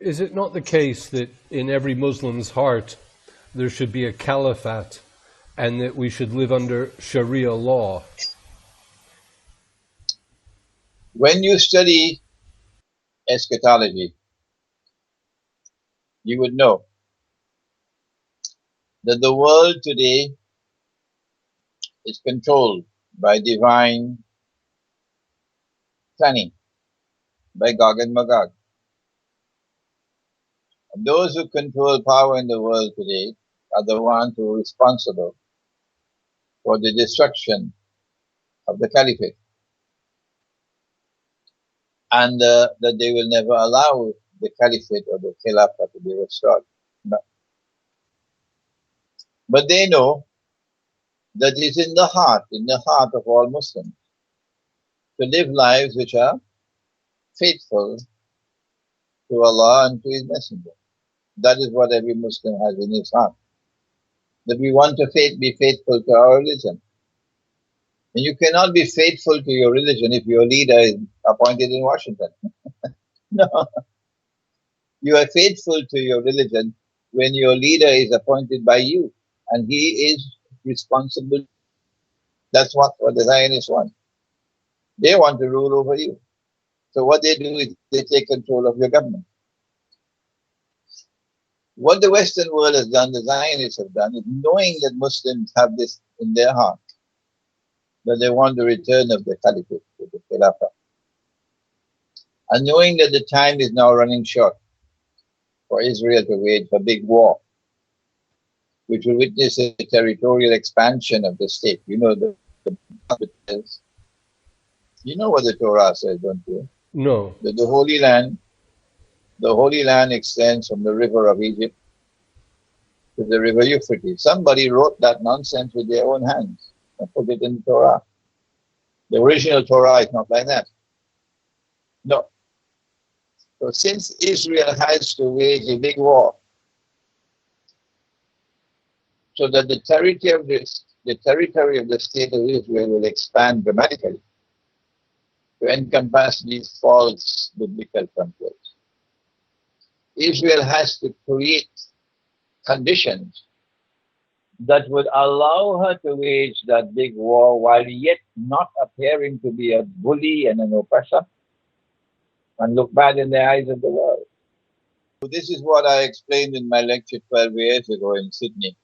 Is it not the case that in every Muslim's heart there should be a caliphate and that we should live under Sharia law? When you study eschatology, you would know that the world today is controlled by divine planning, by Gog and Magog. And those who control power in the world today are the ones who are responsible for the destruction of the caliphate. And that they will never allow the caliphate or the Khilafah to be restored. No. But they know that it's in the heart of all Muslims to live lives which are faithful to Allah and to His Messenger. That is what every Muslim has in his heart. That we want to be faithful to our religion. And you cannot be faithful to your religion if your leader is appointed in Washington. No. You are faithful to your religion when your leader is appointed by you and he is responsible. That's what the Zionists want. They want to rule over you. So what they do is they take control of your government. What the Western world has done, the Zionists have done, is knowing that Muslims have this in their heart, that they want the return of the Caliphate, to the Khilafah. And knowing that the time is now running short for Israel to wage a big war, which will witness a territorial expansion of the state. You know you know what the Torah says, don't you? No. That the Holy Land extends from the river of Egypt to the river Euphrates. Somebody wrote that nonsense with their own hands and put it in the Torah. The original Torah is not like that. No. So since Israel has to wage a big war, so that the territory of the state of Israel will expand dramatically to encompass these false biblical frontiers, Israel has to create conditions that would allow her to wage that big war while yet not appearing to be a bully and an oppressor and look bad in the eyes of the world. So this is what I explained in my lecture 12 years ago in Sydney,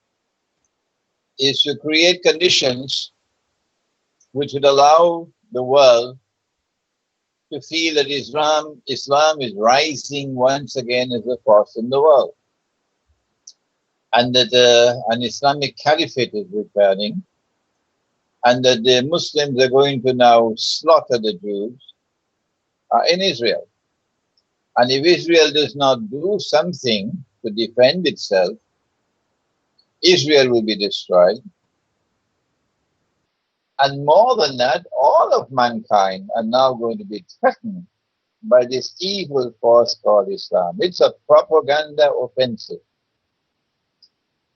is to create conditions which would allow the world to feel that Islam is rising once again as a force in the world, and that an Islamic caliphate is returning, and that the Muslims are going to now slaughter the Jews in Israel. And if Israel does not do something to defend itself, Israel will be destroyed. And more than that, all of mankind are now going to be threatened by this evil force called Islam. It's a propaganda offensive.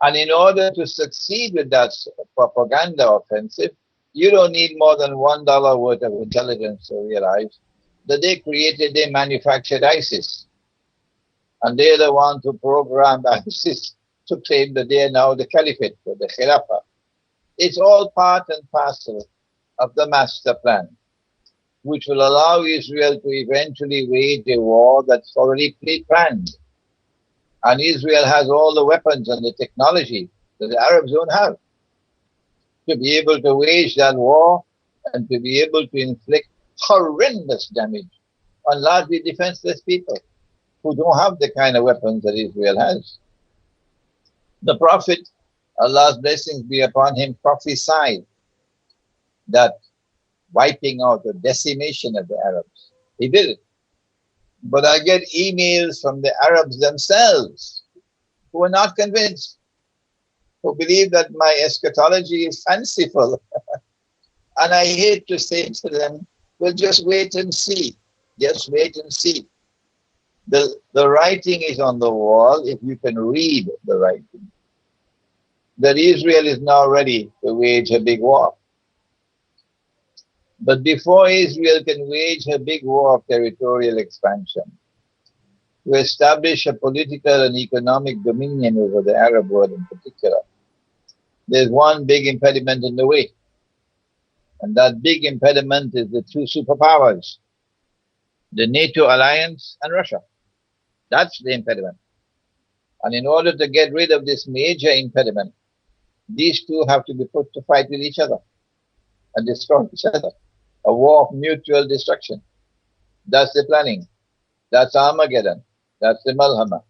And in order to succeed with that propaganda offensive, you don't need more than $1 worth of intelligence to realize that they manufactured ISIS. And they're the ones who programmed ISIS to claim that they are now the caliphate or the Khilafah. It's all part and parcel of the master plan, which will allow Israel to eventually wage a war that's already pre-planned. And Israel has all the weapons and the technology that the Arabs don't have to be able to wage that war and to be able to inflict horrendous damage on largely defenseless people who don't have the kind of weapons that Israel has. The Prophet, Allah's blessings be upon him, prophesied that wiping out, the decimation of the Arabs. He did it. But I get emails from the Arabs themselves who are not convinced, who believe that my eschatology is fanciful. And I hate to say to them, well, just wait and see. Just wait and see. The writing is on the wall if you can read the writing. That Israel is now ready to wage a big war. But before Israel can wage a big war of territorial expansion, to establish a political and economic dominion over the Arab world in particular. There's one big impediment in the way. And that big impediment is the two superpowers, the NATO alliance and Russia. That's the impediment. And in order to get rid of this major impediment, these two have to be put to fight with each other and destroy each other. A war of mutual destruction. That's the planning. That's Armageddon. That's the Malhama.